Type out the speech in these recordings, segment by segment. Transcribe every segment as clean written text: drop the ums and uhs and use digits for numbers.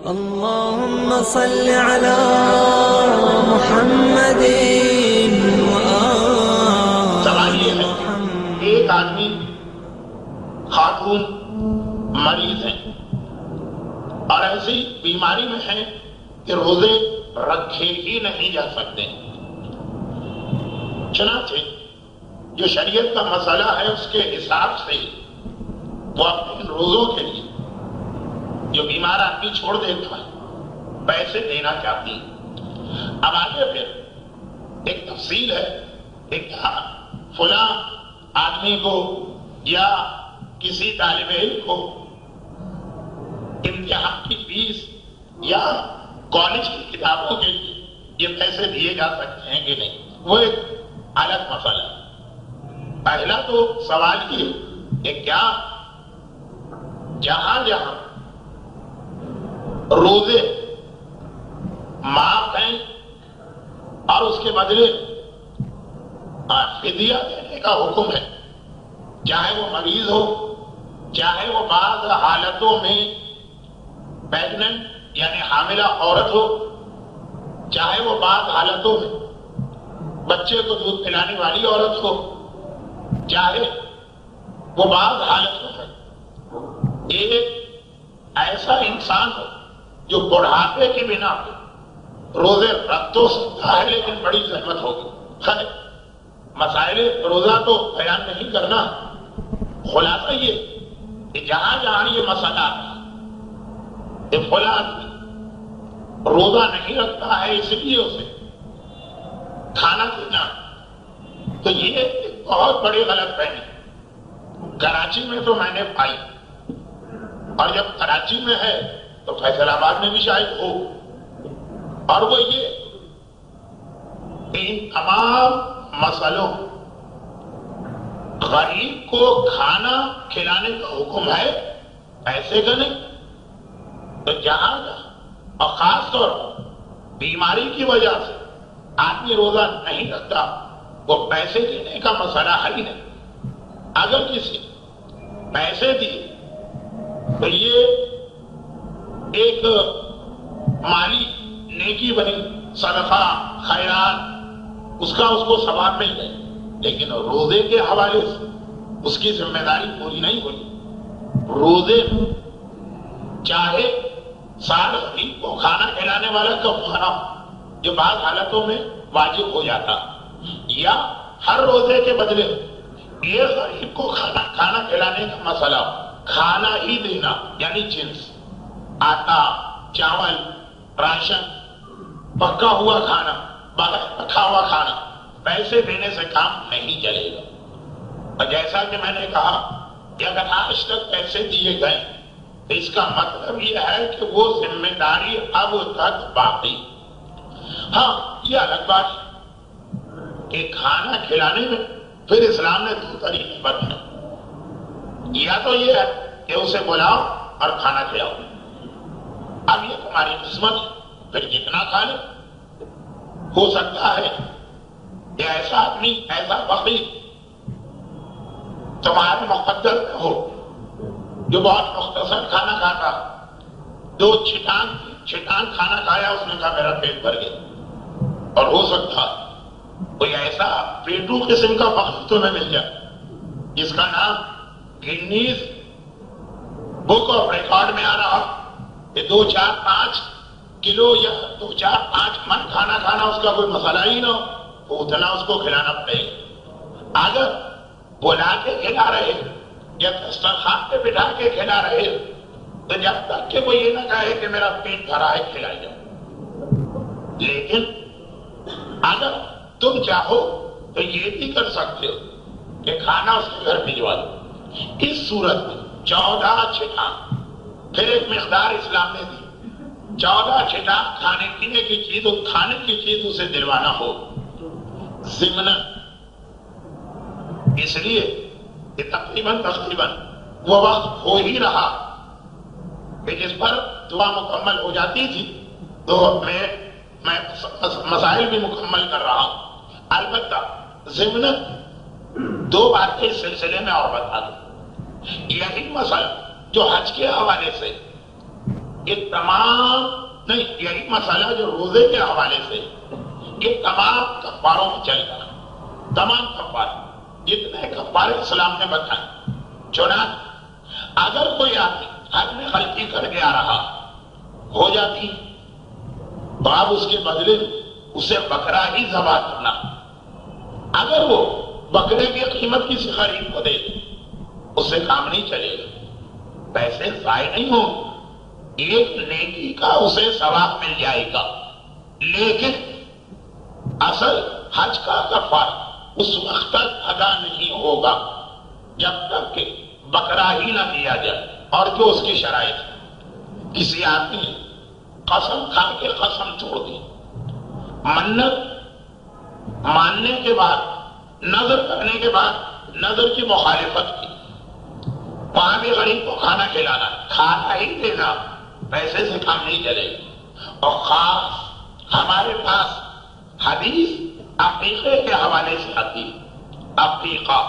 اللهم صل على محمد سوال یہ ہے، ایک آدمی خاتون مریض ہیں اور ایسی بیماری میں ہیں کہ روزے رکھے ہی نہیں جا سکتے، چنانچہ جو شریعت کا مسئلہ ہے اس کے حساب سے وہ اپنے روزوں کے لیے جو بیمار آدمی چھوڑ دیتا ہے پیسے دینا چاہتی ہیں۔ اب آگے پھر ایک تفصیل ہے کہ فلاں آدمی کو یا کسی طالب علم کو امتحان کی فیس یا کالج کی کتابوں کے لیے یہ پیسے دیے جا سکتے ہیں کہ نہیں، وہ ایک الگ مسئلہ ہے۔ پہلا تو سوال یہ کہ کیا جہاں جہاں روزے معاف ہیں اور اس کے بدلے فدیہ دینے کا حکم ہے، چاہے وہ مریض ہو، چاہے وہ بعض حالتوں میں پیگننٹ یعنی حاملہ عورت ہو، چاہے وہ بعض حالتوں میں بچے کو دودھ پلانے والی عورت ہو، چاہے وہ بعض حالتوں میں ایک ایسا انسان ہو جو بڑھاپے کی بنا پہ روزے رکھ تو سکتا ہے لیکن بڑی زحمت ہوگی۔ خیر مسائل روزہ تو بیان نہیں کرنا، خلاصہ یہ کہ جہاں جہاں یہ مسئلہ آتا ہے کہ فلاں آدمی روزہ نہیں رکھتا ہے اس لیے اسے کھانا پینا، تو یہ ایک بہت بڑی غلط فہمی کراچی میں تو میں نے پائی، اور جب کراچی میں ہے تو فیصل آباد میں بھی شاید ہو، اور وہ یہ ان تمام مسئلوں غریب کو کھانا کھلانے کا حکم ہے، پیسے کا نہیں۔ تو جہاں اور خاص طور پر بیماری کی وجہ سے آدمی روزہ نہیں رکھتا، وہ پیسے دینے کا مسئلہ ہے ہی نہیں۔ اگر کسی پیسے دیے تو یہ ایک مالی نیکی بنی، صدقہ خیرات اس کو ثواب مل گئے، لیکن روزے کے حوالے سے اس کی ذمہ داری پوری نہیں ہوئی۔ روزے چاہے سال غریب کو کھانا کھلانے والا کفارہ جو بعض حالتوں میں واجب ہو جاتا، یا ہر روزے کے بدلے ایک غریب کو کھانا کھلانے کا مسئلہ، کھانا ہی دینا یعنی جنس، آٹا، چاول، راشن، پکا ہوا کھانا، رکھا ہوا کھانا، پیسے دینے سے کام نہیں چلے گا۔ اور جیسا کہ میں نے کہا کہ اگر آج تک پیسے دیے گئے تو اس کا مطلب یہ ہے کہ وہ ذمہ داری اب تک باقی۔ ہاں یہ الگ بات ہے کہ کھانا کھلانے میں پھر اسلام نے دو طریقے بتائے، یا تو یہ ہے کہ اسے بلاؤ اور کھانا کھلاؤ، اب یہ تمہاری قسمت ہے، پھر جتنا کھا لے۔ ہو سکتا ہے کہ ایسا آدمی، ایسا فقیر تمہارے مقدر میں ہو جو بہت مختصر کھانا کھاتا، دو چھٹان کھانا کھایا، اس نے کہا میرا پیٹ بھر گیا۔ اور ہو سکتا کوئی ایسا پیٹو قسم کا فقیر تمہیں مل جائے جس کا نام گنیز بک آف ریکارڈ میں آ رہا کہ 2-4-5 کلو یا 2-4-5 من کھانا کھانا اس کا کوئی مسئلہ ہی نہ ہو، تو اتنا اس کو کھلانا پڑے گا۔ اگر بلا کے کھلا رہے یا دسترخوان پہ بٹھا کے کھلا رہے تو جب تک کہ وہ یہ نہ کہے کہ میرا پیٹ بھرا ہے کھلائی جاؤ، لیکن اگر تم چاہو تو یہ بھی کر سکتے ہو کہ کھانا اس کے گھر بھجوا دو۔ اس صورت میں 14 چھٹان، پھر ایک مقدار اسلام نے دی، 14 چھٹان کھانے پینے کی چیز، کھانے کی چیز اسے دلوانا ہو ضمن، اس لیے کہ تقریباً وہ وقت ہو ہی رہا کہ جس پر دعا مکمل ہو جاتی تھی، تو میں مسائل بھی مکمل کر رہا ہوں۔ البتہ ضمن 2 باتیں اس سلسلے میں اور بتا دوں۔ یہی مسئلہ جو حج کے حوالے سے یہ تمام نہیں، یہی مسئلہ جو روزے کے حوالے سے یہ تمام کفاروں میں چلے گا، تمام کفارے جتنے کفارے اسلام نے بتائے۔ چنانچہ اگر کوئی آدمی حد میں غلطی کر کے آ رہا ہو جاتی تو آپ اس کے بدلے اسے بکرا ہی ذبح کرنا۔ اگر وہ بکرے کی قیمت کسی غریب کو دے اس سے کام نہیں چلے گا، پیسے ضائع نہیں ہوں، ایک نیکی کا اسے ثواب مل جائے گا، لیکن اصل حج کا کفارہ اس وقت تک ادا نہیں ہوگا جب تک کہ بکرا ہی نہ دیا جائے۔ اور جو اس کی شرائط ہے، کسی آدمی نے قسم کھا کے قسم چھوڑ دی، منت ماننے کے بعد، نظر کرنے کے بعد نظر کی مخالفت کی، وہاں بھی غریب کو کھانا کھلانا، کھانا ہی دینا، پیسے سے کام نہیں چلے گا۔ اور خاص ہمارے پاس حدیث عقیقے کے حوالے سے آتی ہے۔ عقیقہ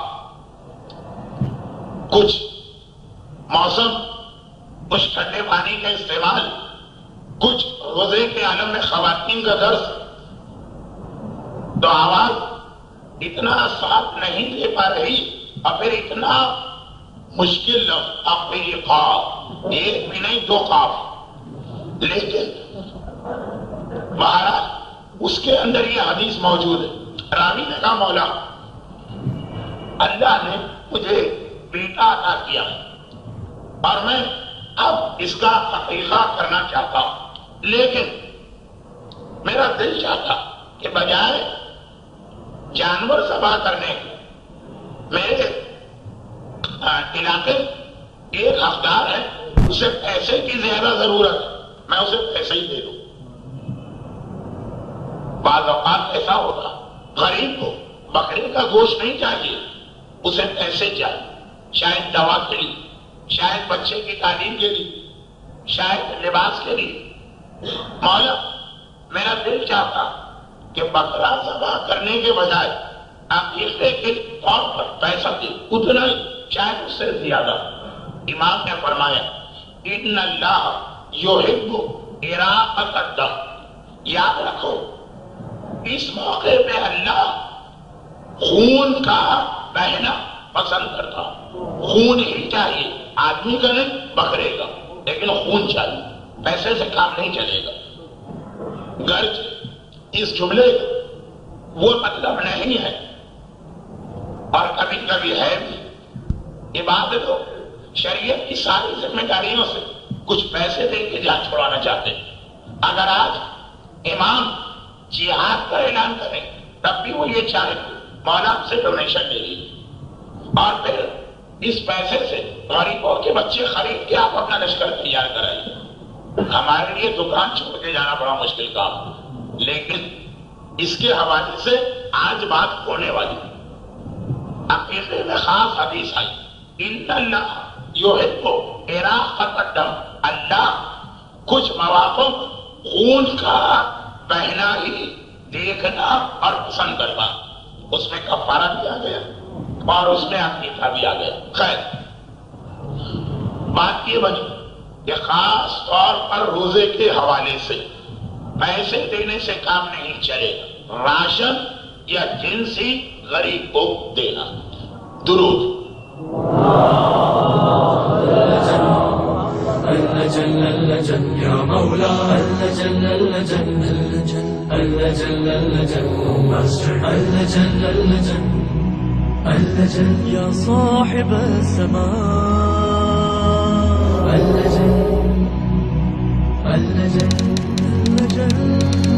کچھ موسم، کچھ ٹھنڈے پانی کا استعمال، کچھ روزے کے عالم میں خواتین کا درس، تو آواز اتنا صاف نہیں دے پا رہی، اور پھر اتنا مشکل لفظ عقیقہ، ایک بھی نہیں دو قاف، لیکن مہاراج اس کے اندر یہ حدیث موجود ہے۔ راوی نے کہا مولا اللہ نے مجھے بیٹا عطا کیا اور میں اب اس کا عقیقہ کرنا چاہتا ہوں، لیکن میرا دل چاہتا کہ بجائے جانور ذبح کرنے میرے علاقے ایک حقدار ہے، اسے پیسے کی زیادہ ضرورت ہے، میں اسے پیسے ہی دے دوں۔ بعض اوقات ایسا ہوتا غریب کو بکرے کا گوشت نہیں چاہیے، اسے پیسے چاہیے، شاید دوا کے لیے، شاید بچے کی تعلیم کے لیے، شاید لباس کے لیے۔ مولا میرا دل چاہتا کہ بکرا ذبح کرنے کے بجائے عقیقے کے طور پر پیسہ دے، اتنا ہی شاید اس سے زیادہ۔ امام نے فرمایا ان اللہ یحب اراقۃ الدم، یاد رکھو اس موقع پہ اللہ خون کا بہنا پسند کرتا، خون ہی چاہیے، آدمی کا نہیں بکرے کا، لیکن خون چاہیے، پیسے سے کام نہیں چلے گا۔ گرچہ اس جملے کا وہ مطلب نہیں ہے، اور کبھی کبھی ہے بھی، عبادت ہو شریعت کی ساری ذمہ داریوں سے کچھ پیسے دے کے جان چھوڑانا چاہتے ہیں۔ اگر آج امام جہاد کا اعلان کریں تب بھی وہ یہ چاہے مولا سے ڈونیشن لے لیجیے، اور پھر اس پیسے سے غریبوں کے بچے خرید کے آپ اپنا لشکر تیار کرائیے۔ ہمارے لیے دکان چھوڑ کے جانا بڑا مشکل کام، لیکن اس کے حوالے سے آج بات ہونے والی عقیقے میں خاص حدیث آئی ان اللہ یحب اراقۃ الدم، اللہ کچھ مواقع خون کا بہنا ہی دیکھنا اور پسند کرنا، اس میں کفارہ بھی آ گیا اور اس میں عقیقہ بھی آ گیا۔ خیر بات یہ بنی کہ خاص طور پر روزے کے حوالے سے پیسے دینے سے کام نہیں چلے گا، راشن یا جنسی غریب کو دینا۔ درود۔ اللجن یا مولا اللجن اللجن اللجن اللجن اللجن اللجن اللجن یا صاحب السماء اللجن اللجن اللجن